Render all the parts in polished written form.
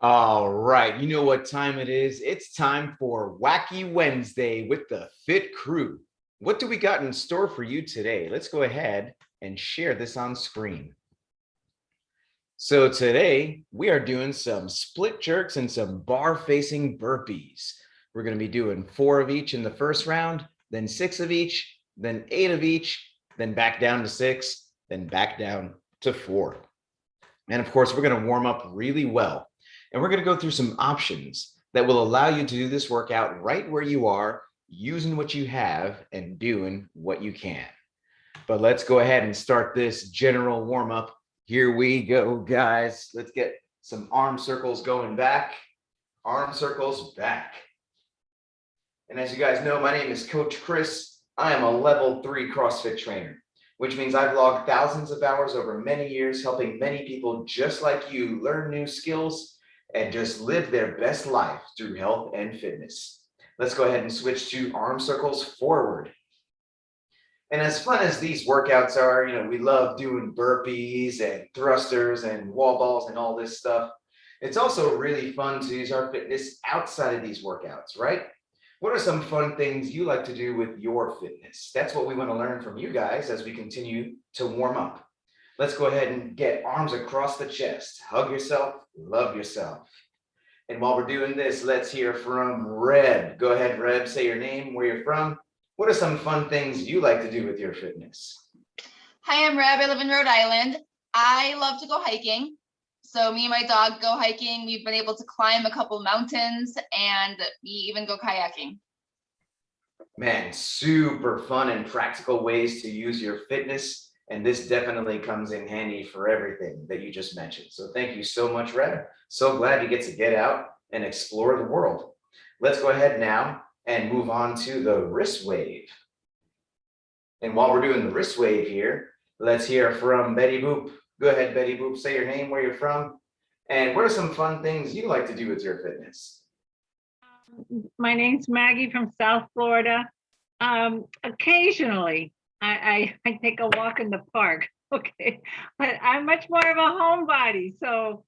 All right, you know what time it is. It's time for Wacky Wednesday with the Fit Crew. What do we got in store for you today? Let's go ahead and share this on screen. So today we are doing some split jerks and some bar facing burpees. We're going to be doing 4 of each in the first round, then 6 of each, then 8 of each, then back down to 6, then back down to 4. And of course, we're going to warm up really well. And we're going to go through some options that will allow you to do this workout right where you are, using what you have and doing what you can. But let's go ahead and start this general warm up. Here we go, guys. Let's get some arm circles going back. Arm circles back. And as you guys know, my name is Coach Chris. I am a level 3 CrossFit trainer, which means I've logged thousands of hours over many years, helping many people just like you learn new skills and just live their best life through health and fitness. Let's go ahead and switch to arm circles forward. And as fun as these workouts are, we love doing burpees and thrusters and wall balls and all this stuff. It's also really fun to use our fitness outside of these workouts, right? What are some fun things you like to do with your fitness? That's what we want to learn from you guys as we continue to warm up. Let's go ahead and get arms across the chest. Hug yourself, love yourself. And while we're doing this, let's hear from Reb. Go ahead, Reb, say your name, where you're from. What are some fun things you like to do with your fitness? Hi, I'm Reb. I live in Rhode Island. I love to go hiking. So me and my dog go hiking. We've been able to climb a couple mountains and we even go kayaking. Man, super fun and practical ways to use your fitness. And this definitely comes in handy for everything that you just mentioned. So thank you so much, Reb. So glad you get to get out and explore the world. Let's go ahead now and move on to the wrist wave. And while we're doing the wrist wave here, let's hear from Betty Boop. Go ahead, Betty Boop, say your name, where you're from, and what are some fun things you like to do with your fitness? My name's Maggie from South Florida. Occasionally, I take a walk in the park, okay? But I'm much more of a homebody, so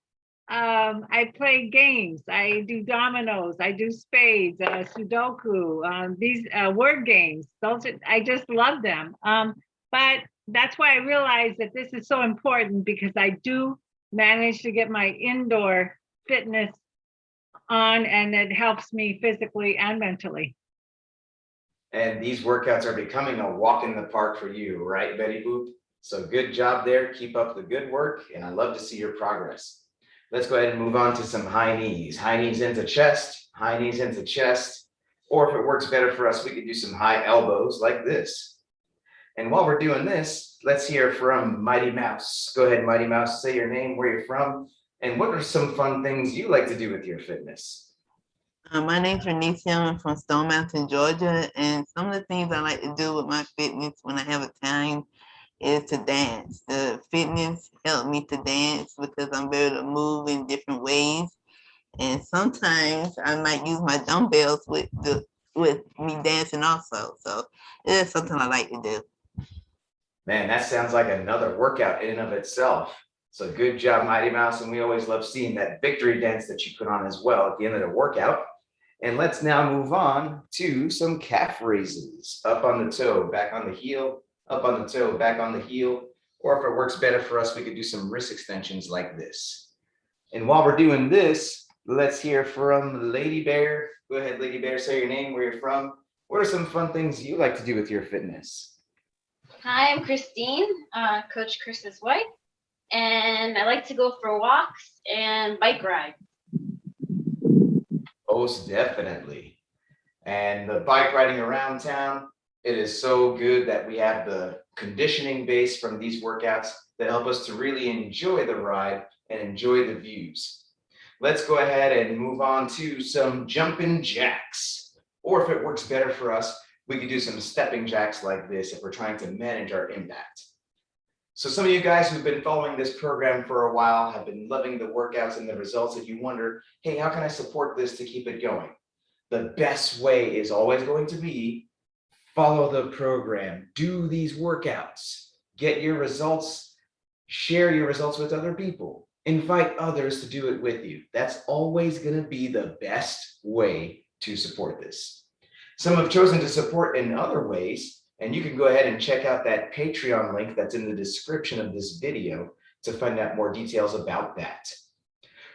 I play games. I do dominoes, I do spades, Sudoku, these word games. I just love them. But that's why I realized that this is so important because I do manage to get my indoor fitness on and it helps me physically and mentally. And these workouts are becoming a walk in the park for you, right, Betty Boop? So good job there. Keep up the good work, and I love to see your progress. Let's go ahead and move on to some high knees. High knees into chest, high knees into chest. Or if it works better for us, we could do some high elbows like this. And while we're doing this, let's hear from Mighty Mouse. Go ahead, Mighty Mouse, say your name, where you're from, and what are some fun things you like to do with your fitness? My name's Renicia. I'm from Stone Mountain, Georgia, and some of the things I like to do with my fitness when I have a time is to dance. The fitness helped me to dance because I'm able to move in different ways, and sometimes I might use my dumbbells with me dancing also. So it is something I like to do. Man, that sounds like another workout in and of itself. So good job, Mighty Mouse, and we always love seeing that victory dance that you put on as well at the end of the workout. And let's now move on to some calf raises. Up on the toe, back on the heel, up on the toe, back on the heel. Or if it works better for us, we could do some wrist extensions like this. And while we're doing this, let's hear from Lady Bear. Go ahead, Lady Bear, say your name, where you're from. What are some fun things you like to do with your fitness? Hi, I'm Christine, Coach Chris's wife, and I like to go for walks and bike ride. Most definitely. And the bike riding around town, it is so good that we have the conditioning base from these workouts that help us to really enjoy the ride and enjoy the views. Let's go ahead and move on to some jumping jacks. Or if it works better for us, we could do some stepping jacks like this if we're trying to manage our impact. So some of you guys who've been following this program for a while have been loving the workouts and the results, and you wonder, hey, how can I support this to keep it going? The best way is always going to be follow the program, do these workouts, get your results, share your results with other people. Invite others to do it with you. That's always going to be the best way to support this. Some have chosen to support in other ways, and you can go ahead and check out that Patreon link that's in the description of this video to find out more details about that.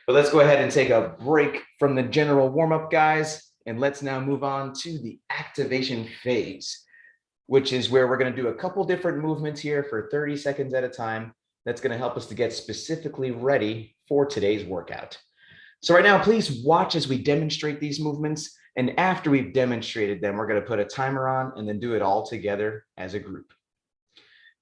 But let's go ahead and take a break from the general warm-up, guys, and let's now move on to the activation phase, which is where we're going to do a couple different movements here for 30 seconds at a time. That's going to help us to get specifically ready for today's workout. So right now, please watch as we demonstrate these movements. And after we've demonstrated them, we're going to put a timer on and then do it all together as a group.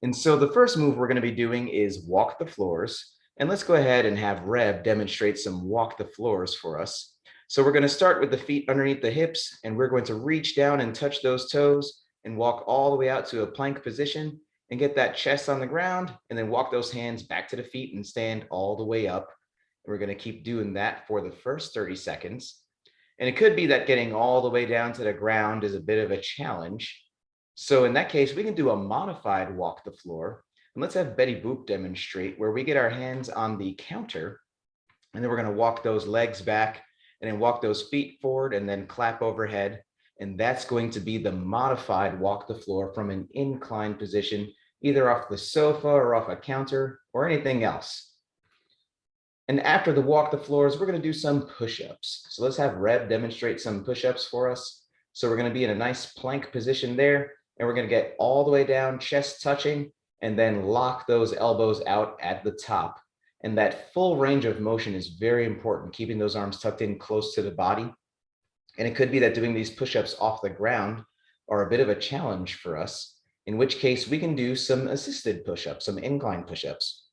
And so the first move we're going to be doing is walk the floors. And let's go ahead and have Reb demonstrate some walk the floors for us. So we're going to start with the feet underneath the hips, and we're going to reach down and touch those toes and walk all the way out to a plank position and get that chest on the ground, and then walk those hands back to the feet and stand all the way up. And we're going to keep doing that for the first 30 seconds. And it could be that getting all the way down to the ground is a bit of a challenge. So in that case, we can do a modified walk the floor. And let's have Betty Boop demonstrate where we get our hands on the counter, and then we're going to walk those legs back and then walk those feet forward and then clap overhead. And that's going to be the modified walk the floor from an inclined position, either off the sofa or off a counter or anything else. And after the walk the floors, we're going to do some push-ups. So let's have Reb demonstrate some push-ups for us. So we're going to be in a nice plank position there, and we're going to get all the way down, chest touching, and then lock those elbows out at the top. And that full range of motion is very important, keeping those arms tucked in close to the body. And it could be that doing these push-ups off the ground are a bit of a challenge for us, in which case we can do some assisted push-ups, some incline push-ups.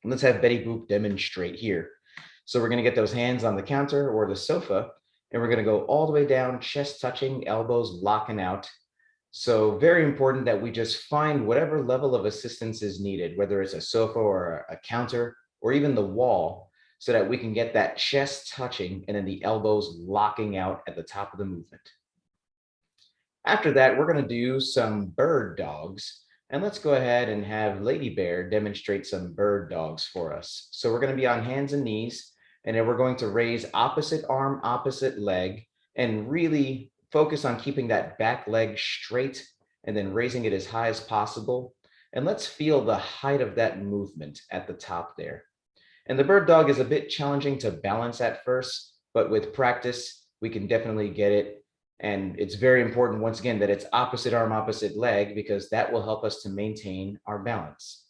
And let's have Betty Boop demonstrate here. So we're going to get those hands on the counter or the sofa, and we're going to go all the way down, chest touching, elbows locking out. So very important that we just find whatever level of assistance is needed, whether it's a sofa or a counter or even the wall, so that we can get that chest touching and then the elbows locking out at the top of the movement. After that, we're going to do some bird dogs. And let's go ahead and have Lady Bear demonstrate some bird dogs for us. So we're going to be on hands and knees, and then we're going to raise opposite arm, opposite leg, and really focus on keeping that back leg straight and then raising it as high as possible. And let's feel the height of that movement at the top there. And the bird dog is a bit challenging to balance at first, but with practice, we can definitely get it. And it's very important, once again, that it's opposite arm, opposite leg, because that will help us to maintain our balance.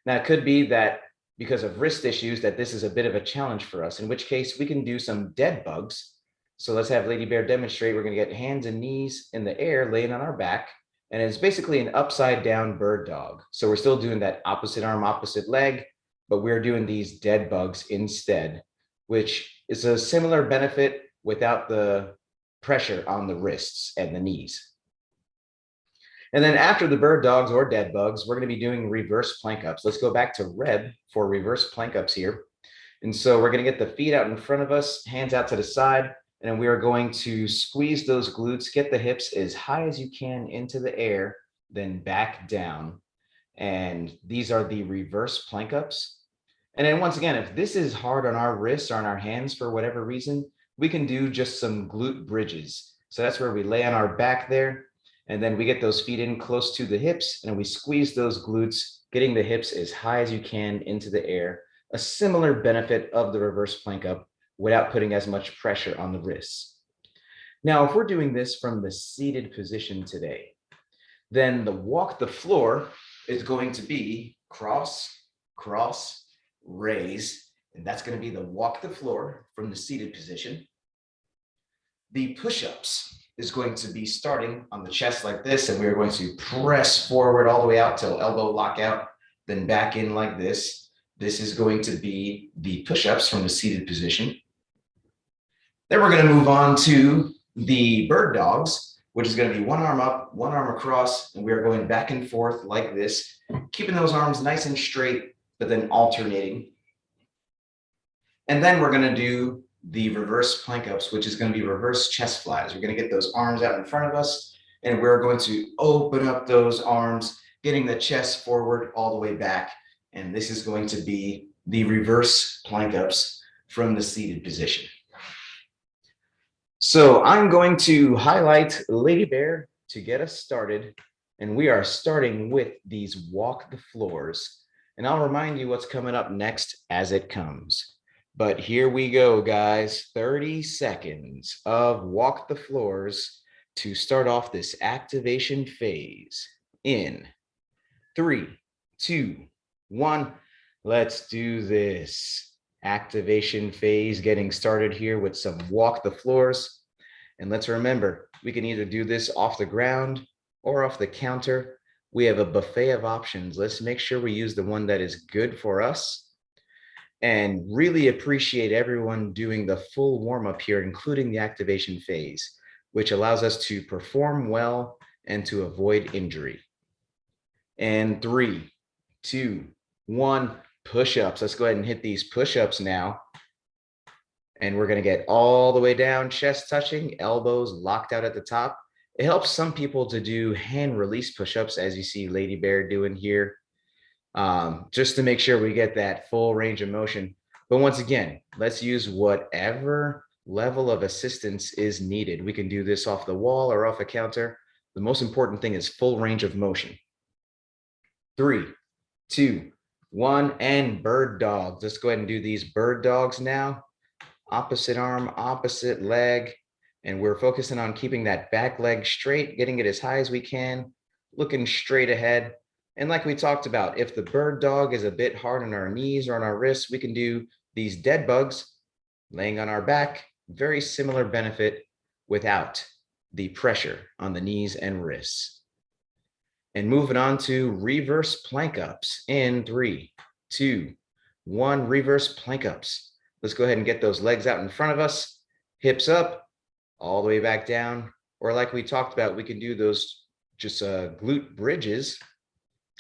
Now, it could be that because of wrist issues, that this is a bit of a challenge for us, in which case we can do some dead bugs. So let's have Lady Bear demonstrate. We're going to get hands and knees in the air, laying on our back. And it's basically an upside down bird dog. So we're still doing that opposite arm, opposite leg, but we're doing these dead bugs instead, which is a similar benefit without the pressure on the wrists and the knees. And then after the bird dogs or dead bugs, we're going to be doing reverse plank ups. Let's go back to Reb for reverse plank ups here. And so we're going to get the feet out in front of us, hands out to the side, and we are going to squeeze those glutes, get the hips as high as you can into the air, then back down. And these are the reverse plank ups. And then once again, if this is hard on our wrists or on our hands for whatever reason, we can do just some glute bridges. So that's where we lay on our back there, and then we get those feet in close to the hips, and we squeeze those glutes, getting the hips as high as you can into the air. A similar benefit of the reverse plank up without putting as much pressure on the wrists. Now, if we're doing this from the seated position today, then the walk the floor is going to be cross, cross, raise, and that's going to be the walk the floor from the seated position. The push-ups is going to be starting on the chest like this, and we're going to press forward all the way out till elbow lockout, then back in like this. This is going to be the push-ups from the seated position. Then we're going to move on to the bird dogs, which is going to be one arm up, one arm across, and we are going back and forth like this, keeping those arms nice and straight, but then alternating. And then we're going to do the reverse plank ups, which is going to be reverse chest flies. We're going to get those arms out in front of us, and we're going to open up those arms, getting the chest forward all the way back. And this is going to be the reverse plank ups from the seated position. So I'm going to highlight Lady Bear to get us started. And we are starting with these walk the floors. And I'll remind you what's coming up next as it comes. But here we go, guys. 30 seconds of walk the floors to start off this activation phase in 3, 2, 1. Let's do this activation phase getting started here with some walk the floors. And let's remember, we can either do this off the ground or off the counter. We have a buffet of options. Let's make sure we use the one that is good for us. And really appreciate everyone doing the full warm-up here, including the activation phase, which allows us to perform well and to avoid injury. And 3, 2, 1, push-ups. Let's go ahead and hit these push-ups now. And we're going to get all the way down, chest touching, elbows locked out at the top. It helps some people to do hand release push-ups, as you see Lady Bear doing here. Just to make sure we get that full range of motion. But once again, let's use whatever level of assistance is needed. We can do this off the wall or off a counter. The most important thing is full range of motion. 3, 2, 1, and bird dogs. Let's go ahead and do these bird dogs now. Opposite arm, opposite leg. And we're focusing on keeping that back leg straight, getting it as high as we can, looking straight ahead. And like we talked about, if the bird dog is a bit hard on our knees or on our wrists, we can do these dead bugs laying on our back. Very similar benefit without the pressure on the knees and wrists. And moving on to reverse plank ups in 3, 2, 1, reverse plank ups. Let's go ahead and get those legs out in front of us, hips up, all the way back down. Or like we talked about, we can do those just glute bridges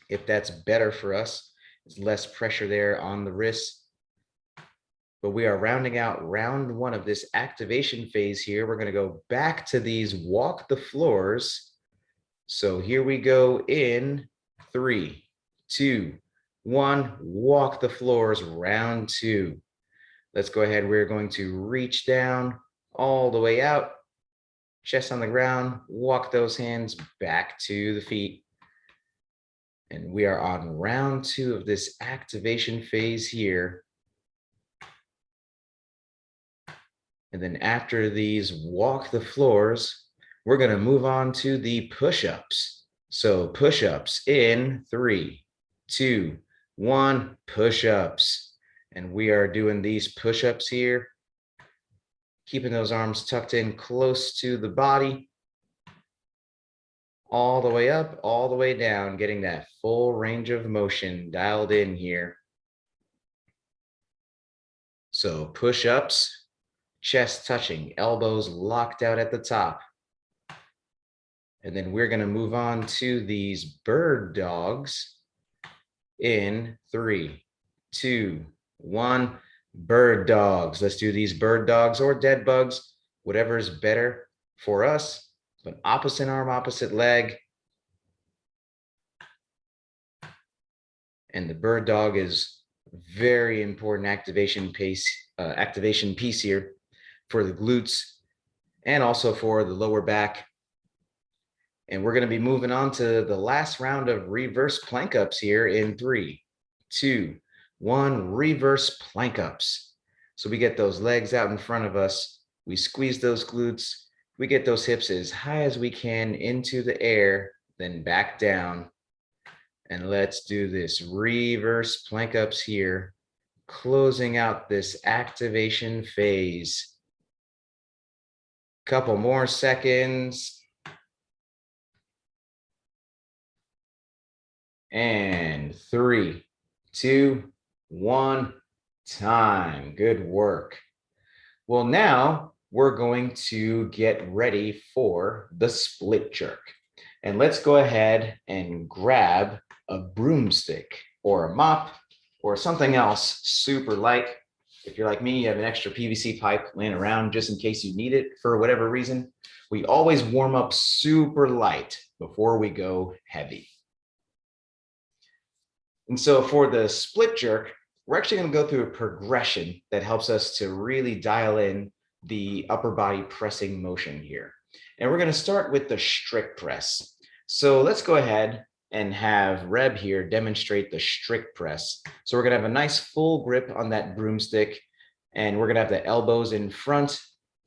if that's better for us. There's less pressure there on the wrists. But we are rounding out round 1 of this activation phase here. We're going to go back to these walk the floors. So here we go in 3, 2, 1, walk the floors, round 2. Let's go ahead. We're going to reach down all the way out, chest on the ground, walk those hands back to the feet. And we are on round 2 of this activation phase here. And then after these walk the floors, we're going to move on to the push-ups. So push-ups in 3, 2, 1, push-ups. And we are doing these push-ups here, keeping those arms tucked in close to the body. All the way up, all the way down, getting that full range of motion dialed in here. So push-ups, chest touching, elbows locked out at the top. And then we're going to move on to these bird dogs in 3, 2, 1, bird dogs. Let's do these bird dogs or dead bugs, whatever is better for us. But opposite arm, opposite leg. And the bird dog is very important activation piece here for the glutes and also for the lower back. And we're going to be moving on to the last round of reverse plank ups here in 3, 2, 1, reverse plank ups. So we get those legs out in front of us. We squeeze those glutes. We get those hips as high as we can into the air, then back down. And let's do this reverse plank ups here, closing out this activation phase. Couple more seconds. And 3, 2, 1, time. Good work. Well, now we're going to get ready for the split jerk. And let's go ahead and grab a broomstick or a mop or something else super light. If you're like me, you have an extra PVC pipe laying around just in case you need it for whatever reason. We always warm up super light before we go heavy. And so for the split jerk, we're actually going to go through a progression that helps us to really dial in the upper body pressing motion here. And we're going to start with the strict press. So let's go ahead and have Reb here demonstrate the strict press. So we're going to have a nice full grip on that broomstick, and we're going to have the elbows in front,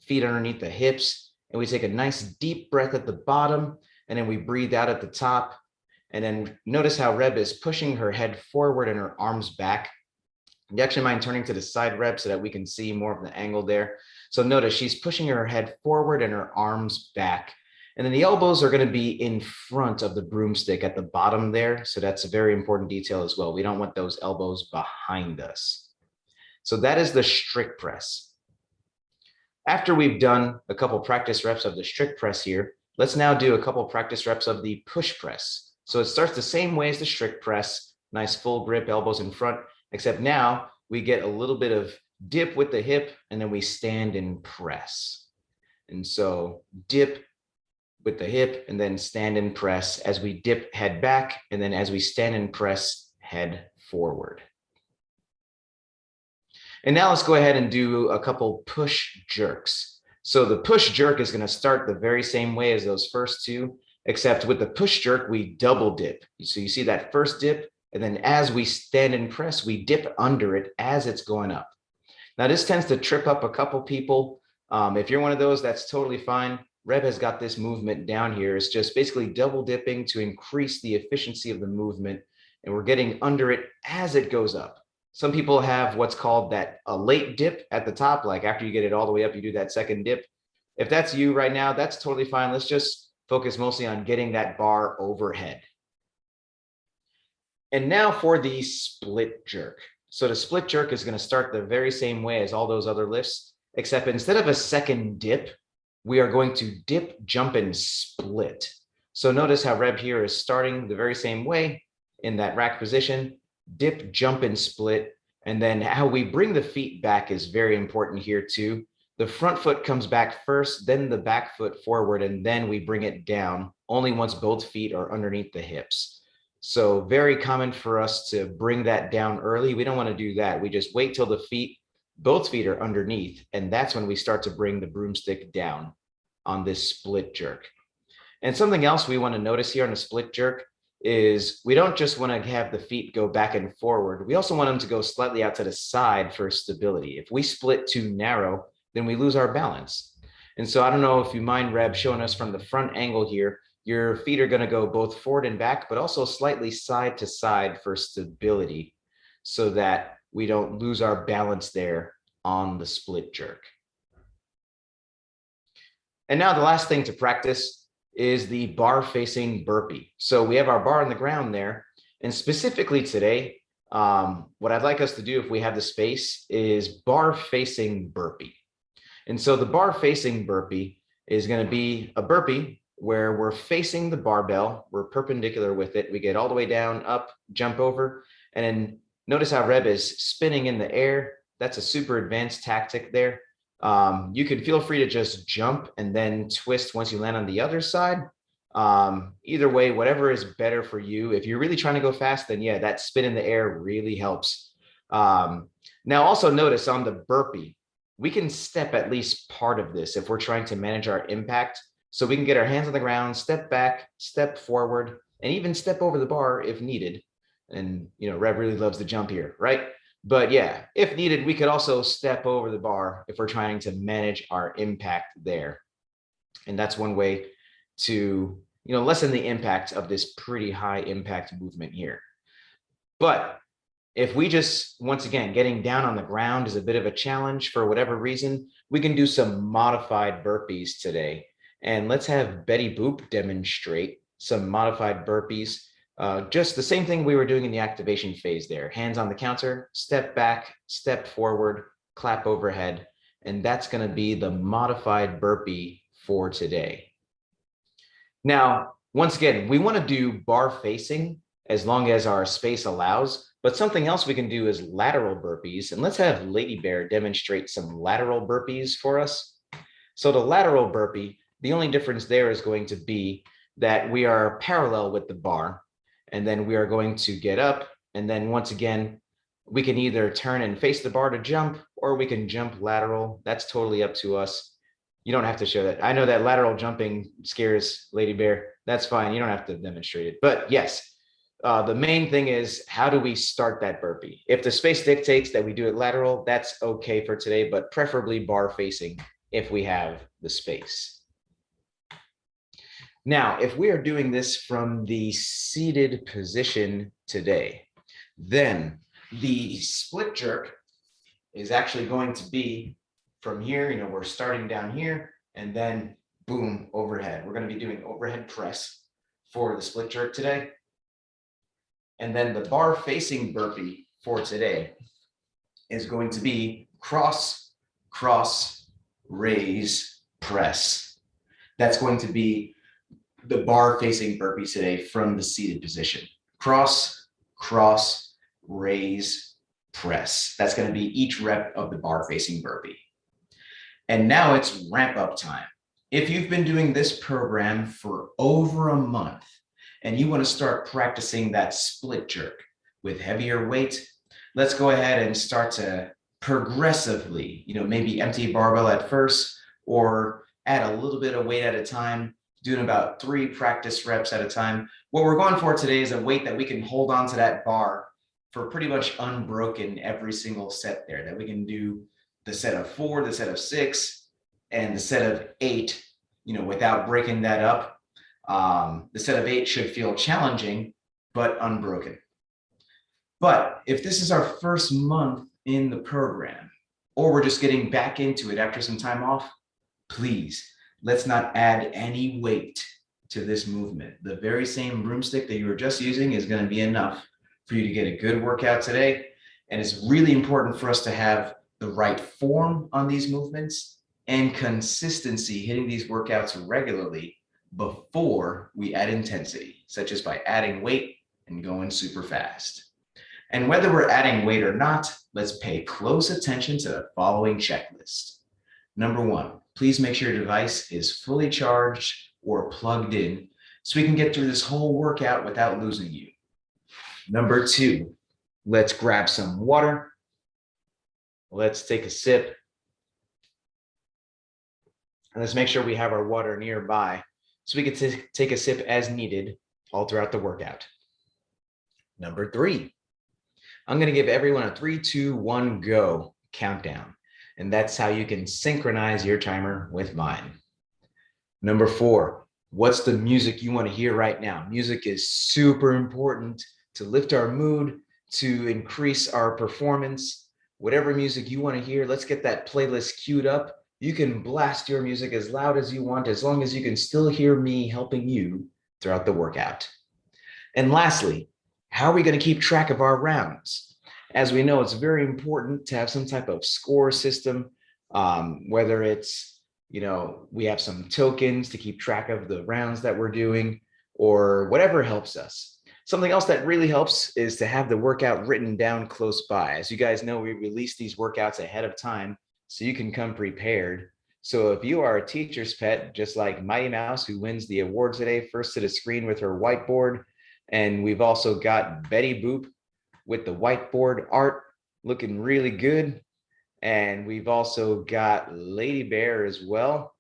feet underneath the hips, and we take a nice deep breath at the bottom, and then we breathe out at the top. And then notice how Reb is pushing her head forward and her arms back. You actually mind turning to the side, Reb, so that we can see more of the angle there. So notice she's pushing her head forward and her arms back. And then the elbows are going to be in front of the broomstick at the bottom there. So that's a very important detail as well. We don't want those elbows behind us. So that is the strict press. After we've done a couple practice reps of the strict press here, let's now do a couple practice reps of the push press. So it starts the same way as the strict press, nice full grip, elbows in front, except now we get a little bit of dip with the hip, and then we stand and press. And so dip with the hip, and then stand and press as we dip head back, and then as we stand and press head forward. And now let's go ahead and do a couple push jerks. So the push jerk is going to start the very same way as those first two, except with the push jerk, we double dip. So you see that first dip, and then as we stand and press, we dip under it as it's going up. Now this tends to trip up a couple people. If you're one of those, that's totally fine. Reb has got this movement down here. It's just basically double dipping to increase the efficiency of the movement, and we're getting under it as it goes up. Some people have what's called a late dip at the top, like after you get it all the way up, you do that second dip. If that's you right now, that's totally fine. Let's just focus mostly on getting that bar overhead. And now for the split jerk. So the split jerk is going to start the very same way as all those other lifts, except instead of a second dip, we are going to dip, jump, and split. So notice how Reb here is starting the very same way in that rack position, dip, jump, and split. And then how we bring the feet back is very important here too. The front foot comes back first, then the back foot forward, and then we bring it down only once both feet are underneath the hips. So very common for us to bring that down early. We don't want to do that. We just wait till both feet are underneath, and that's when we start to bring the broomstick down on this split jerk. And something else we want to notice here on a split jerk is we don't just want to have the feet go back and forward. We also want them to go slightly out to the side for stability. If we split too narrow, then we lose our balance. And so I don't know if you mind, Reb, showing us from the front angle here. Your feet are going to go both forward and back, but also slightly side to side for stability so that we don't lose our balance there on the split jerk. And now the last thing to practice is the bar facing burpee. So we have our bar on the ground there. And specifically today, what I'd like us to do if we have the space is bar facing burpee. And so the bar facing burpee is going to be a burpee where we're facing the barbell, we're perpendicular with it, we get all the way down, up, jump over, and then notice how Reb is spinning in the air. That's a super advanced tactic there. You can feel free to just jump and then twist once you land on the other side. Either way, whatever is better for you. If you're really trying to go fast, then yeah, that spin in the air really helps. Now also notice on the burpee, we can step at least part of this if we're trying to manage our impact. So we can get our hands on the ground, step back, step forward, and even step over the bar if needed. And, you know, Reb really loves to jump here, right? But yeah, if needed, we could also step over the bar if we're trying to manage our impact there. And that's one way to, you know, lessen the impact of this pretty high impact movement here. But if we just, once again, getting down on the ground is a bit of a challenge for whatever reason, we can do some modified burpees today. And let's have Betty Boop demonstrate some modified burpees. Just the same thing we were doing in the activation phase there. Hands on the counter, step back, step forward, clap overhead. And that's going to be the modified burpee for today. Now, once again, we want to do bar facing as long as our space allows. But something else we can do is lateral burpees. And let's have Lady Bear demonstrate some lateral burpees for us. So the lateral burpee, the only difference there is going to be that we are parallel with the bar, and then we are going to get up, and then once again, We can either turn and face the bar to jump, or we can jump lateral. That's totally up to us. You don't have to show that. I know that lateral jumping scares Lady Bear. That's fine. You don't have to demonstrate it. But yes, the main thing is, how do we start that burpee? If the space dictates that we do it lateral, that's okay for today, but preferably bar facing if we have the space. Now, if we are doing this from the seated position today, then the split jerk is actually going to be from here. We're starting down here and then boom, overhead. We're going to be doing overhead press for the split jerk today. And then the bar facing burpee for today is going to be cross, cross, raise, press. That's going to be the bar facing burpee today from the seated position. Cross, cross, raise, press. That's going to be each rep of the bar facing burpee. And now it's ramp up time. If you've been doing this program for over a month and you want to start practicing that split jerk with heavier weight, let's go ahead and start to progressively, maybe empty barbell at first, or add a little bit of weight at a time, doing about 3 practice reps at a time. What we're going for today is a weight that we can hold on to that bar for pretty much unbroken every single set there, that we can do the set of 4, the set of 6, and the set of 8, without breaking that up. The set of 8 should feel challenging, but unbroken. But if this is our first month in the program, or we're just getting back into it after some time off, please, let's not add any weight to this movement. The very same broomstick that you were just using is going to be enough for you to get a good workout today. And it's really important for us to have the right form on these movements and consistency hitting these workouts regularly before we add intensity, such as by adding weight and going super fast. And whether we're adding weight or not, let's pay close attention to the following checklist. Number 1, please make sure your device is fully charged or plugged in so we can get through this whole workout without losing you. Number 2, let's grab some water. Let's take a sip. And let's make sure we have our water nearby so we can take a sip as needed all throughout the workout. Number 3, I'm going to give everyone a 3, 2, 1, go countdown. And that's how you can synchronize your timer with mine. Number 4, what's the music you want to hear right now? Music is super important to lift our mood, to increase our performance. Whatever music you want to hear, let's get that playlist queued up. You can blast your music as loud as you want, as long as you can still hear me helping you throughout the workout. And lastly, how are we going to keep track of our rounds? As we know, it's very important to have some type of score system, whether it's, we have some tokens to keep track of the rounds that we're doing, or whatever helps us. Something else that really helps is to have the workout written down close by. As you guys know, we release these workouts ahead of time so you can come prepared. So if you are a teacher's pet, just like Mighty Mouse, who wins the award today, first to the screen with her whiteboard, and we've also got Betty Boop with the whiteboard art looking really good. And we've also got Lady Bear as well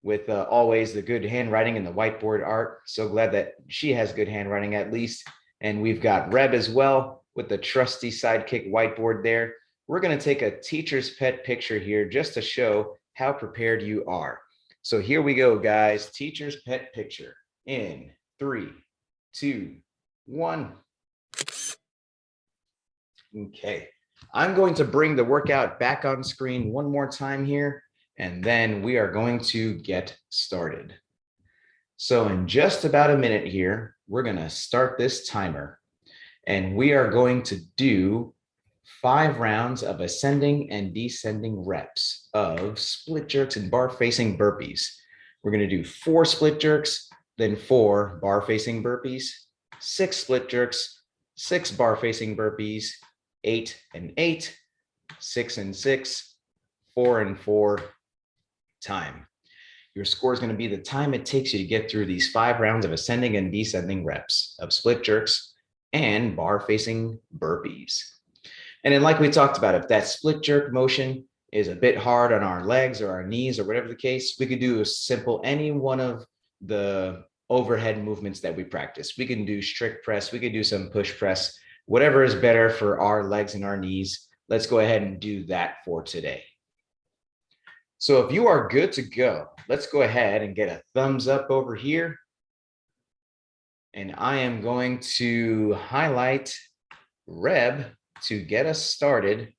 with always the good handwriting and the whiteboard art. So glad that she has good handwriting at least. And we've got Reb as well with the trusty sidekick whiteboard there. We're going to take a teacher's pet picture here just to show how prepared you are. So here we go, guys. Teacher's pet picture in 3, 2, 1. Okay, I'm going to bring the workout back on screen one more time here, and then we are going to get started. So in just about a minute here, we're going to start this timer, and we are going to do 5 rounds of ascending and descending reps of split jerks and bar facing burpees. We're going to do 4 split jerks, then 4 bar facing burpees, 6 split jerks, 6 bar facing burpees, 8 and 8, 6 and 6, 4 and 4, time. Your score is going to be the time it takes you to get through these 5 rounds of ascending and descending reps of split jerks and bar facing burpees. And then like we talked about, if that split jerk motion is a bit hard on our legs or our knees or whatever the case, we could do a simple, any one of the overhead movements that we practice. We can do strict press, we could do some push press, whatever is better for our legs and our knees. Let's go ahead and do that for today. So if you are good to go, let's go ahead and get a thumbs up over here. And I am going to highlight Reb to get us started.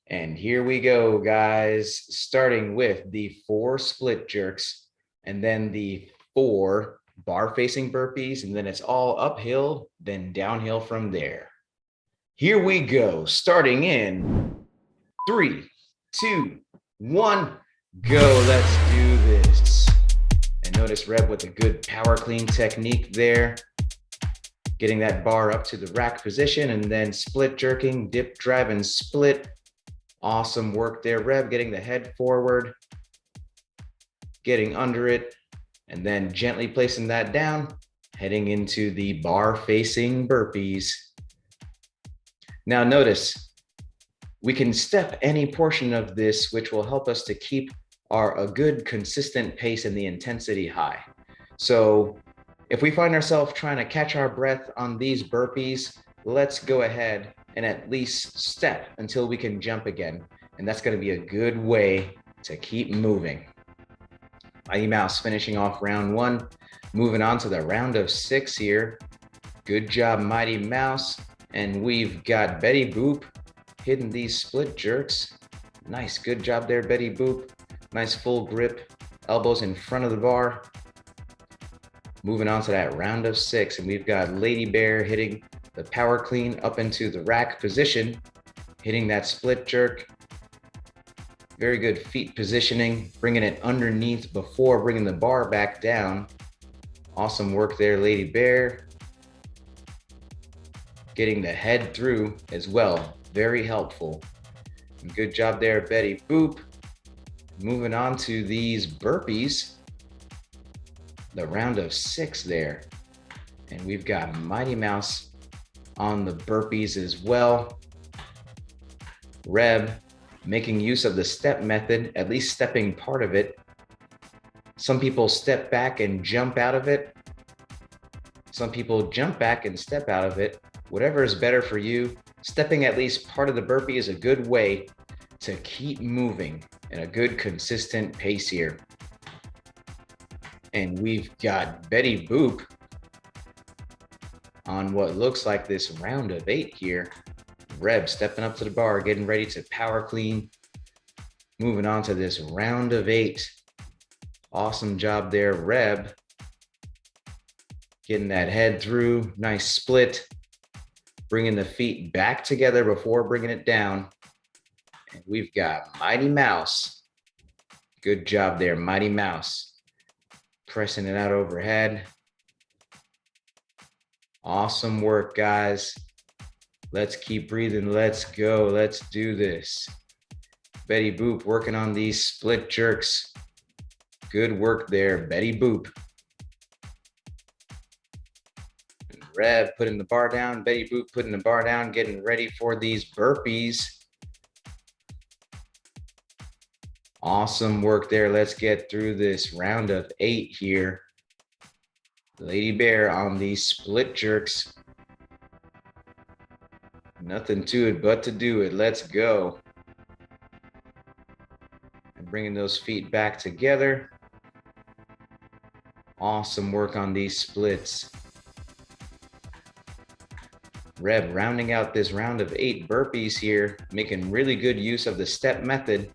And here we go, guys, starting with the 4 split jerks and then the 4 bar facing burpees. And then it's all uphill, then downhill from there. Here we go, starting in 3, 2, 1, go. Let's do this. And notice Reb with a good power clean technique there. Getting that bar up to the rack position and then split jerking, dip, drive, and split. Awesome work there, Reb, getting the head forward, getting under it, and then gently placing that down, heading into the bar facing burpees. Now notice, we can step any portion of this, which will help us to keep a good consistent pace and the intensity high. So if we find ourselves trying to catch our breath on these burpees, let's go ahead and at least step until we can jump again. And that's going to be a good way to keep moving. Mighty Mouse finishing off round 1, moving on to the round of 6 here. Good job, Mighty Mouse. And we've got Betty Boop hitting these split jerks. Nice, good job there, Betty Boop. Nice full grip, elbows in front of the bar. Moving on to that round of 6, and we've got Lady Bear hitting the power clean up into the rack position, hitting that split jerk. Very good feet positioning, bringing it underneath before bringing the bar back down. Awesome work there, Lady Bear. Getting the head through as well, very helpful. And good job there, Betty Boop. Moving on to these burpees. The round of 6 there. And we've got Mighty Mouse on the burpees as well. Reb making use of the step method, at least stepping part of it. Some people step back and jump out of it. Some people jump back and step out of it. Whatever is better for you, stepping at least part of the burpee is a good way to keep moving in a good consistent pace here. And we've got Betty Boop on what looks like this round of 8 here. Reb stepping up to the bar, getting ready to power clean. Moving on to this round of 8. Awesome job there, Reb. Getting that head through, nice split. Bringing the feet back together before bringing it down. And we've got Mighty Mouse. Good job there, Mighty Mouse. Pressing it out overhead. Awesome work, guys. Let's keep breathing. Let's go. Let's do this. Betty Boop working on these split jerks. Good work there, Betty Boop. And Reb putting the bar down. Betty Boop putting the bar down, getting ready for these burpees. Awesome work there. Let's get through this round of 8 here. Lady Bear on these split jerks. Nothing to it but to do it. Let's go. And bringing those feet back together. Awesome work on these splits. Reb rounding out this round of 8 burpees here, making really good use of the step method.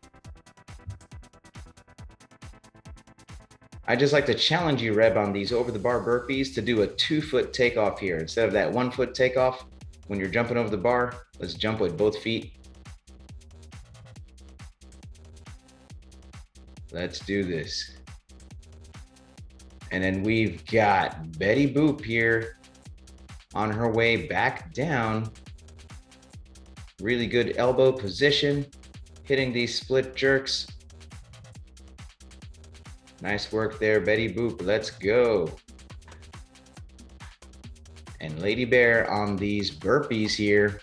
I just like to challenge you, Reb, on these over the bar burpees to do a 2-foot takeoff here. Instead of that 1-foot takeoff, when you're jumping over the bar, let's jump with both feet. Let's do this. And then we've got Betty Boop here on her way back down. Really good elbow position, hitting these split jerks. Nice work there, Betty Boop. Let's go. And Lady Bear on these burpees here.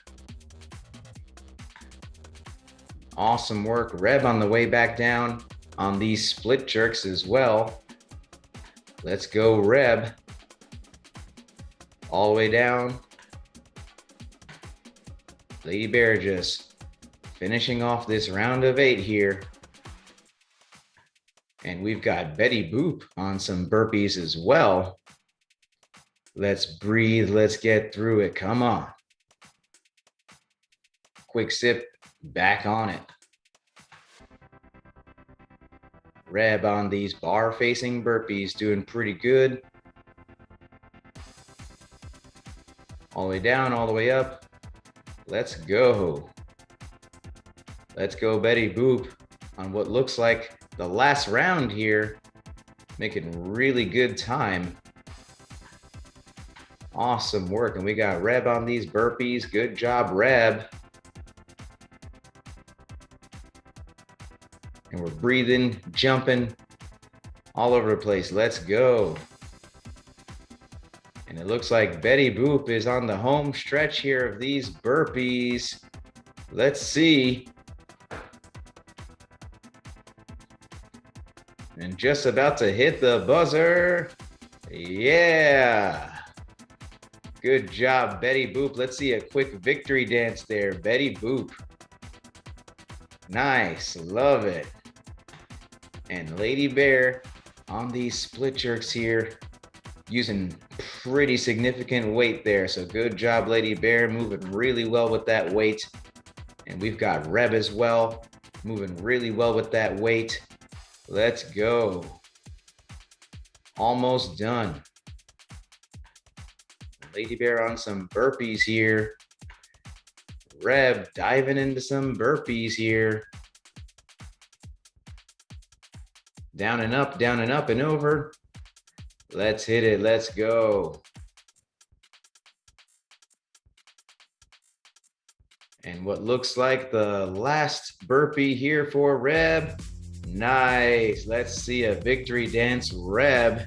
Awesome work. Reb on the way back down on these split jerks as well. Let's go, Reb. All the way down. Lady Bear just finishing off this round of 8 here. And we've got Betty Boop on some burpees as well. Let's breathe. Let's get through it. Come on. Quick sip. Back on it. Reb on these bar facing burpees, doing pretty good. All the way down, all the way up. Let's go. Let's go, Betty Boop, on what looks like the last round here. Making really good time. Awesome work. And we got Reb on these burpees. Good job, Reb. And we're breathing, jumping all over the place. Let's go. And it looks like Betty Boop is on the home stretch here of these burpees. Let's see. And just about to hit the buzzer. Yeah. Good job, Betty Boop. Let's see a quick victory dance there. Betty Boop. Nice. Love it. And Lady Bear on these split jerks here, using pretty significant weight there. So good job, Lady Bear, moving really well with that weight. And we've got Reb as well, moving really well with that weight. Let's go. Almost done. Lady Bear on some burpees here. Reb diving into some burpees here. Down and up and over. Let's hit it. Let's go. And what looks like the last burpee here for Reb. Nice. Let's see a victory dance, Reb.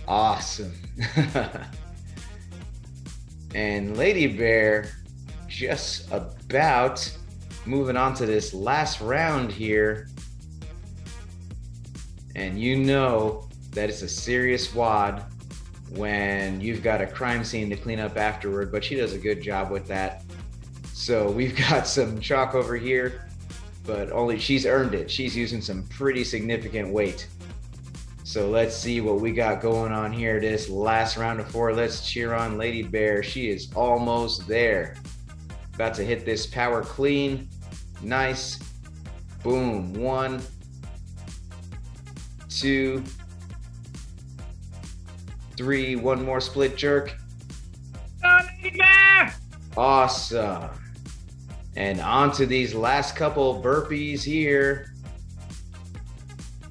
Awesome. And Lady Bear just about moving on to this last round here. And you know that it's a serious WOD when you've got a crime scene to clean up afterward, but she does a good job with that. So we've got some chalk over here, but only she's earned it. She's using some pretty significant weight. So let's see what we got going on here this last round of 4. Let's cheer on Lady Bear. She is almost there. About to hit this power clean. Nice. Boom. 1, 2, 3. One more split jerk. Awesome. And on to these last couple burpees here.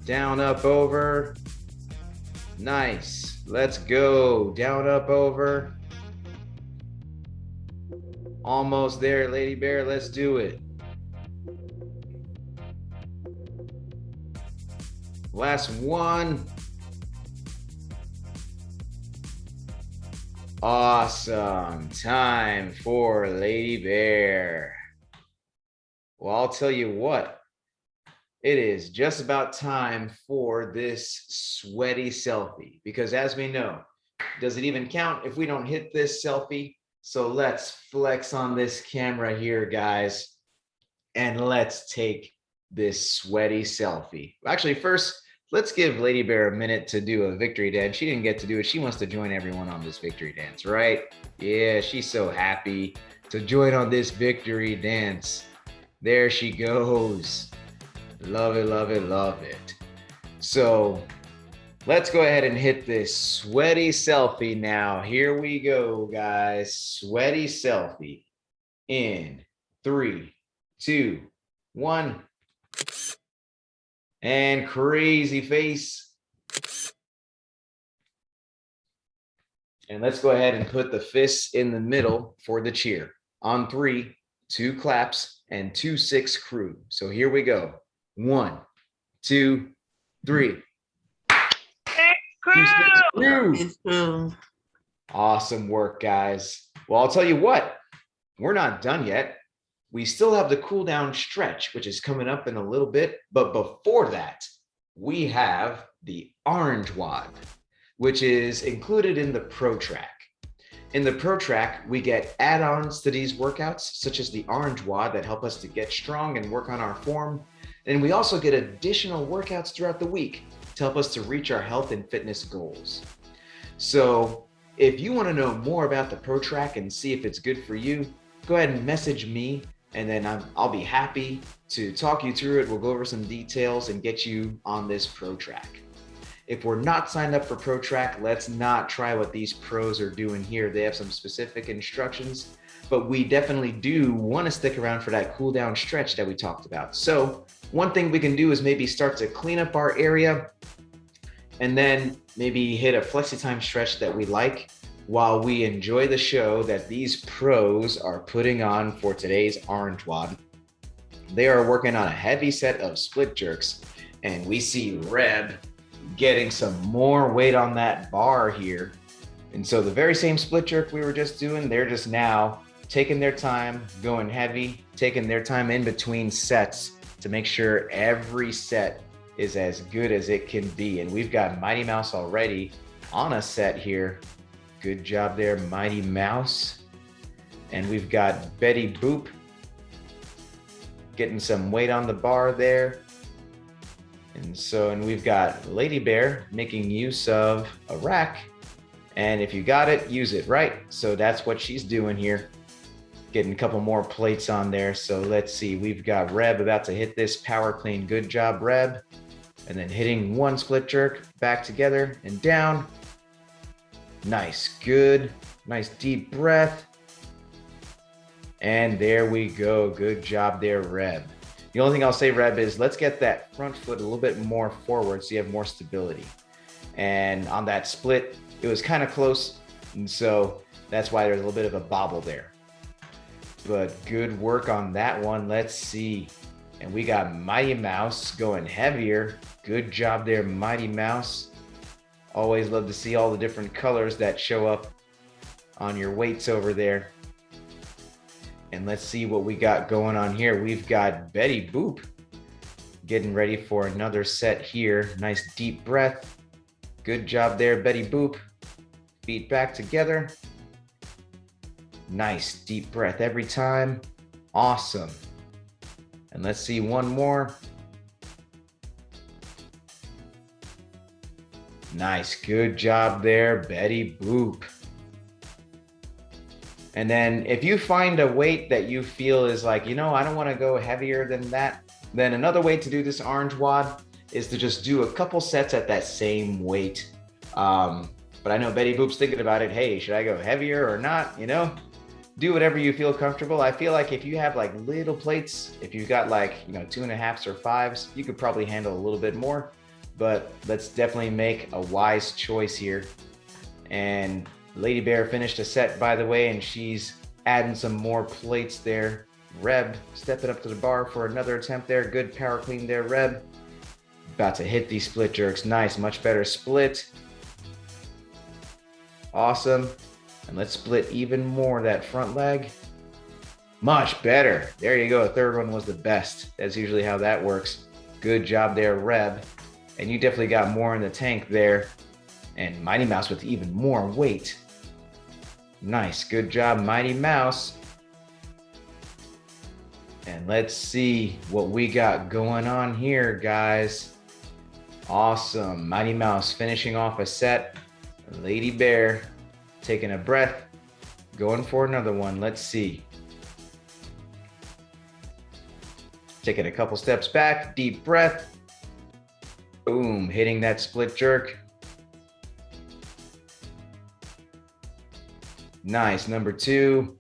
Down, up, over. Nice. Let's go. Down, up, over. Almost there, Lady Bear. Let's do it. Last one. Awesome. Time for Lady Bear. Well, I'll tell you what. It is just about time for this sweaty selfie, because as we know, does it even count if we don't hit this selfie? So let's flex on this camera here, guys, and let's take this sweaty selfie. Actually, first, let's give Lady Bear a minute to do a victory dance. She didn't get to do it. She wants to join everyone on this victory dance, right? Yeah, she's so happy to join on this victory dance. There she goes. Love it, love it, love it. So let's go ahead and hit this sweaty selfie now. Here we go, guys. Sweaty selfie in 3, 2, 1. And crazy face. And let's go ahead and put the fists in the middle for the cheer. On 3, 2 claps and 2 6 crew. So here we go. 1, 2, 3. Hey, Crew! Crew. It's true. Awesome work, guys. Well, I'll tell you what, we're not done yet. We still have the cool down stretch, which is coming up in a little bit. But before that, we have the orange WOD, which is included in the Pro Track. In the Pro Track, we get add-ons to these workouts, such as the orange WOD that help us to get strong and work on our form. And we also get additional workouts throughout the week to help us to reach our health and fitness goals. So if you want to know more about the Pro Track and see if it's good for you, go ahead and message me, and then I'll be happy to talk you through it. We'll go over some details and get you on this Pro Track. If we're not signed up for Pro Track, let's not try what these pros are doing here. They have some specific instructions, but we definitely do want to stick around for that cool down stretch that we talked about. So one thing we can do is maybe start to clean up our area and then maybe hit a flexi time stretch that we like while we enjoy the show that these pros are putting on for today's orange WOD. They are working on a heavy set of split jerks, and we see Reb getting some more weight on that bar here. And so the very same split jerk we were just doing, they're just now taking their time, going heavy, taking their time in between sets to make sure every set is as good as it can be. And we've got Mighty Mouse already on a set here. Good job there, Mighty Mouse. And we've got Betty Boop getting some weight on the bar there. And we've got Lady Bear making use of a rack. And if you got it, use it, right? So that's what she's doing here. Getting a couple more plates on there. So let's see, we've got Reb about to hit this power clean. Good job, Reb. And then hitting one split jerk back together and down. Nice, good, nice deep breath. And there we go. Good job there, Reb. The only thing I'll say, Reb, is let's get that front foot a little bit more forward so you have more stability. And on that split, it was kind of close. And so that's why there's a little bit of a bobble there. But good work on that one. Let's see. And we got Mighty Mouse going heavier. Good job there, Mighty Mouse. Always love to see all the different colors that show up on your weights over there. And let's see what we got going on here. We've got Betty Boop getting ready for another set here. Nice deep breath. Good job there, Betty Boop. Feet back together. Nice deep breath every time. Awesome. And let's see one more. Nice, good job there, Betty Boop. And then if you find a weight that you feel is like, I don't want to go heavier than that, then another way to do this orange WOD is to just do a couple sets at that same weight. But I know Betty Boop's thinking about it. Hey, should I go heavier or not? Do whatever you feel comfortable. I feel like if you have like little plates, if you've got like, 2.5s or 5s, you could probably handle a little bit more, but let's definitely make a wise choice here. And Lady Bear finished a set, by the way, and she's adding some more plates there. Reb stepping up to the bar for another attempt there. Good power clean there, Reb. About to hit these split jerks. Nice, much better split. Awesome. And let's split even more that front leg. Much better. There you go. The third one was the best. That's usually how that works. Good job there, Reb. And you definitely got more in the tank there. And Mighty Mouse with even more weight. Nice. Good job, Mighty Mouse. And let's see what we got going on here, guys. Awesome. Mighty Mouse finishing off a set. Lady Bear taking a breath, going for another one. Let's see. Taking a couple steps back, deep breath. Boom, hitting that split jerk. Nice, number 2.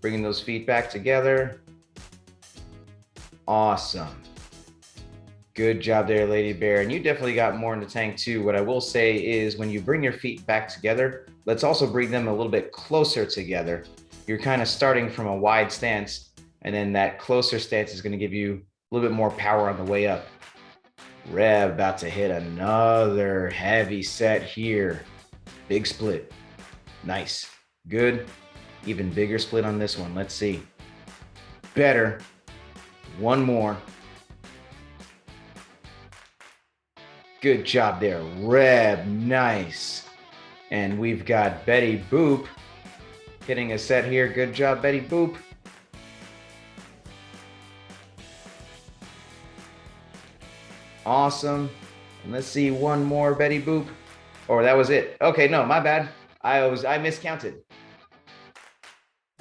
Bringing those feet back together. Awesome. Good job there, Lady Bear. And you definitely got more in the tank too. What I will say is when you bring your feet back together, let's also bring them a little bit closer together. You're kind of starting from a wide stance, and then that closer stance is going to give you a little bit more power on the way up. Reb about to hit another heavy set here. Big split. Nice. Good. Even bigger split on this one. Let's see. Better. One more. Good job there, Reb. Nice. And we've got Betty Boop hitting a set here. Good job, Betty Boop. Awesome. And let's see one more, Betty Boop. Or that was it. Okay, no, my bad. I miscounted.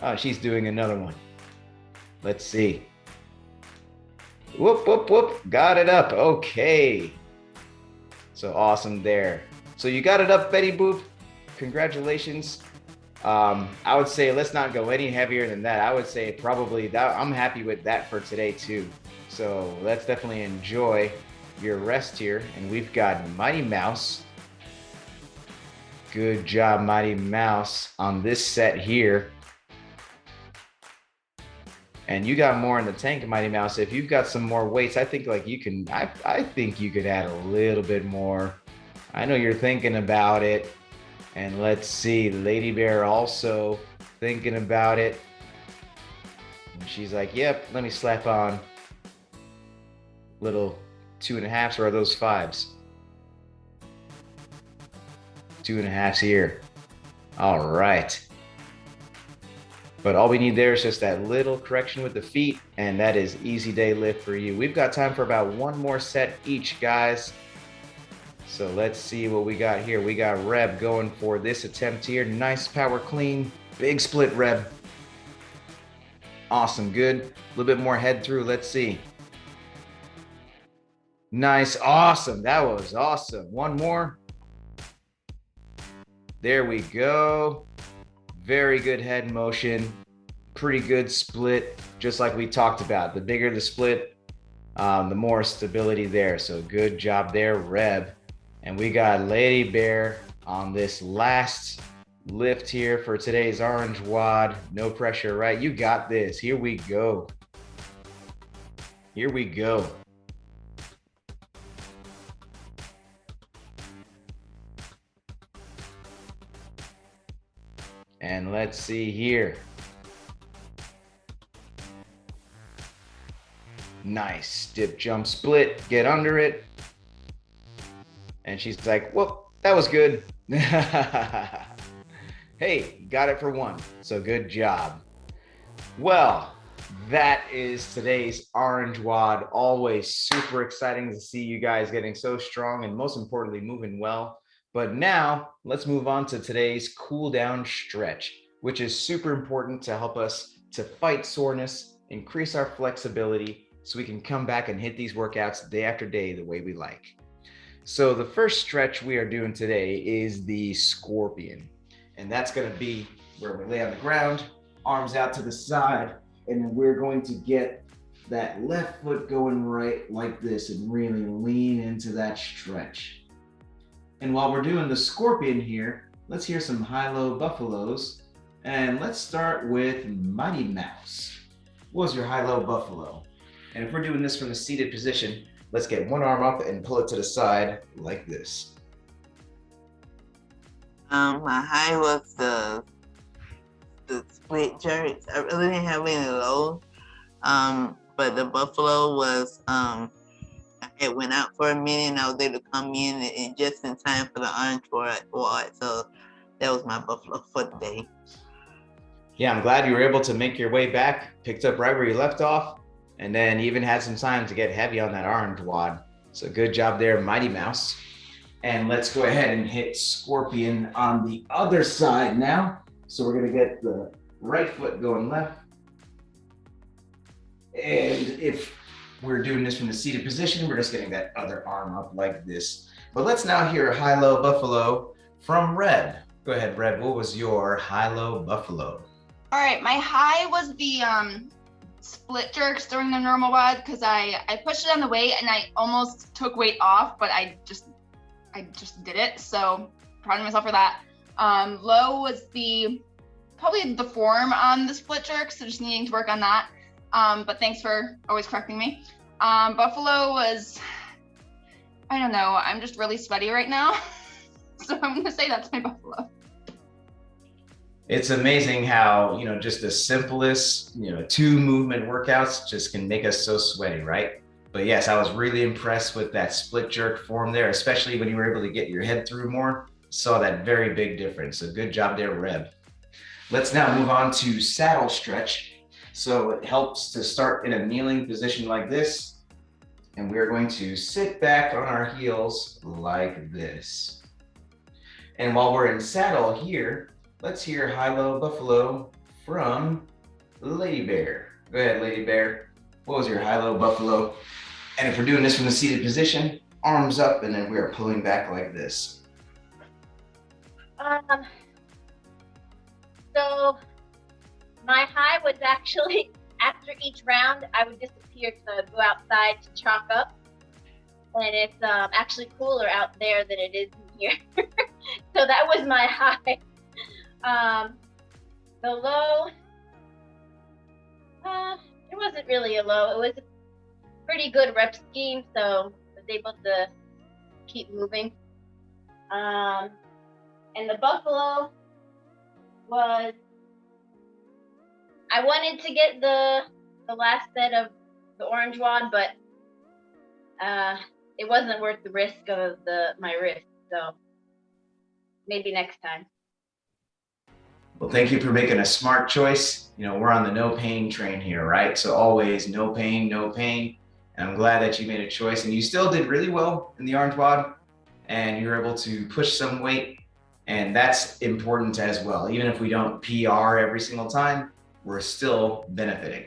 Oh, she's doing another one. Let's see. Whoop, whoop, whoop. Got it up. Okay. So awesome there. So you got it up, Betty Boop. Congratulations. I would say let's not go any heavier than that. I would say probably that. I'm happy with that for today too. So let's definitely enjoy your rest here. And we've got Mighty Mouse. Good job, Mighty Mouse, on this set here. And you got more in the tank, Mighty Mouse. If you've got some more weights, I think like you can, I think you could add a little bit more. I know you're thinking about it. And let's see, Lady Bear also thinking about it. And she's like, yep, let me slap on little 2.5s, or are those 5s? 2.5s here. All right. But all we need there is just that little correction with the feet, and that is easy day lift for you. We've got time for about one more set each, guys. So let's see what we got here. We got Reb going for this attempt here. Nice power clean. Big split, Reb. Awesome, good. A little bit more head through. Let's see. Nice, awesome. That was awesome. One more. There we go. Very good head motion. Pretty good split, just like we talked about. The bigger the split, the more stability there. So good job there, Reb. And we got Lady Bear on this last lift here for today's orange WOD. No pressure, right? You got this. Here we go. Here we go. And let's see here. Nice dip, jump, split, get under it. And she's like, whoop, that was good. Hey, got it for one. So good job. Well, that is today's orange WOD. Always super exciting to see you guys getting so strong and most importantly, moving well. But now let's move on to today's cool down stretch, which is super important to help us to fight soreness, increase our flexibility, so we can come back and hit these workouts day after day the way we like. So the first stretch we are doing today is the scorpion. And that's gonna be where we lay on the ground, arms out to the side, and then we're going to get that left foot going right like this and really lean into that stretch. And while we're doing the scorpion here, let's hear some high-low buffaloes. And let's start with Mighty Mouse. What was your high-low buffalo? And if we're doing this from the seated position, let's get one arm up and pull it to the side like this. My high was the split jerks. I really didn't have any lows. But the buffalo was, it went out for a minute and I was able to come in and just in time for the orange WOD. So that was my buffalo for the day. Yeah, I'm glad you were able to make your way back, picked up right where you left off, and then even had some time to get heavy on that orange WOD. So good job there, Mighty Mouse. And let's go ahead and hit scorpion on the other side now. So we're gonna get the right foot going left. And if we're doing this from the seated position, we're just getting that other arm up like this. But let's now hear a high-low buffalo from Reb. Go ahead, Reb, what was your high-low buffalo? All right, my high was the split jerks during the normal WOD because I pushed it on the weight and I almost took weight off, but I just did it. So proud of myself for that. Low was probably the form on the split jerks, so just needing to work on that. But thanks for always correcting me. Buffalo was I don't know. I'm just really sweaty right now. So I'm gonna say that's my buffalo. It's amazing how, just the simplest, 2 movement workouts just can make us so sweaty, right? But yes, I was really impressed with that split jerk form there, especially when you were able to get your head through more. Saw that very big difference. So good job there, Reb. Let's now move on to saddle stretch. So it helps to start in a kneeling position like this. And we're going to sit back on our heels like this. And while we're in saddle here, let's hear high-low buffalo from Lady Bear. Go ahead, Lady Bear. What was your high-low buffalo? And if we're doing this from the seated position, arms up, and then we are pulling back like this. So my high was actually after each round, I would disappear because I would go outside to chalk up. And it's actually cooler out there than it is in here. So that was my high. The low, it wasn't really a low. It was a pretty good rep scheme, so I was able to keep moving. And the buffalo was, I wanted to get the last set of the orange WOD, but it wasn't worth the risk of my wrist. So maybe next time. Well, thank you for making a smart choice. We're on the no pain train here, right? So always no pain, no pain. And I'm glad that you made a choice, and you still did really well in the orange WOD, and you're able to push some weight. And that's important as well. Even if we don't PR every single time, we're still benefiting.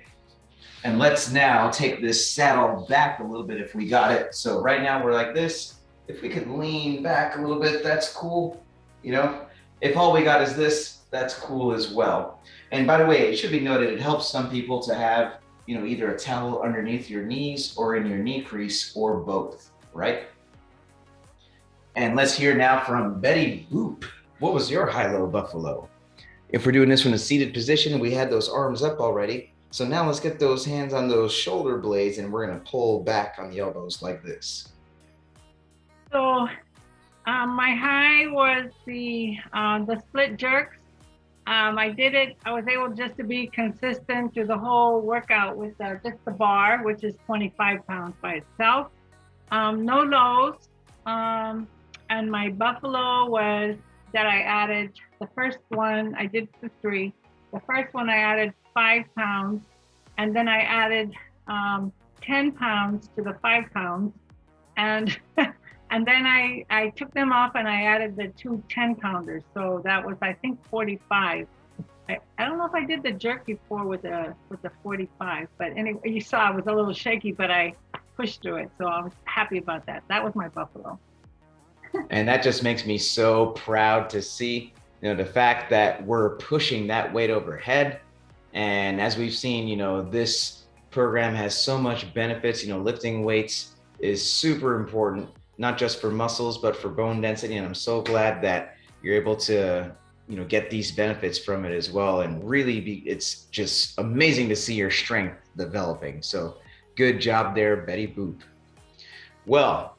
And let's now take this saddle back a little bit if we got it. So right now we're like this. If we could lean back a little bit, that's cool. If all we got is this, that's cool as well. And by the way, it should be noted, it helps some people to have, either a towel underneath your knees or in your knee crease or both, right? And let's hear now from Betty Boop. What was your high-low buffalo? If we're doing this from a seated position, we had those arms up already. So now let's get those hands on those shoulder blades, and we're gonna pull back on the elbows like this. So my high was the split jerks. I was able just to be consistent through the whole workout with just the bar, which is 25 pounds by itself. No lows. And my buffalo was that I added, the first one, I did the 3. The first one I added 5 pounds, and then I added 10 pounds to the 5 pounds. And and then I took them off and I added the 2 10-pounders. So that was, I think, 45. I don't know if I did the jerk before with the 45, but anyway, you saw I was a little shaky, but I pushed through it. So I was happy about that. That was my buffalo. And that just makes me so proud to see, the fact that we're pushing that weight overhead. And as we've seen, this program has so much benefits. Lifting weights is super important, not just for muscles, but for bone density. And I'm so glad that you're able to, get these benefits from it as well. And really it's just amazing to see your strength developing. So good job there, Betty Boop. Well,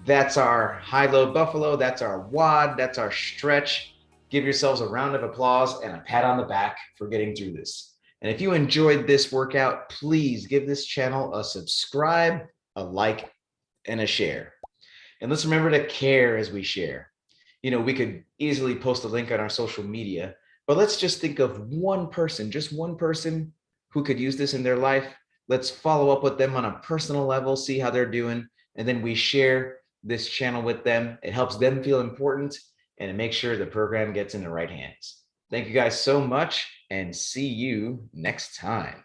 that's our high-low buffalo. That's our WOD. That's our stretch. Give yourselves a round of applause and a pat on the back for getting through this. And if you enjoyed this workout, please give this channel a subscribe, a like, and a share. And let's remember to care as we share. We could easily post a link on our social media, but let's just think of one person, just one person who could use this in their life. Let's follow up with them on a personal level, see how they're doing, and then we share this channel with them. It helps them feel important, and it makes sure the program gets in the right hands. Thank you guys so much, and see you next time.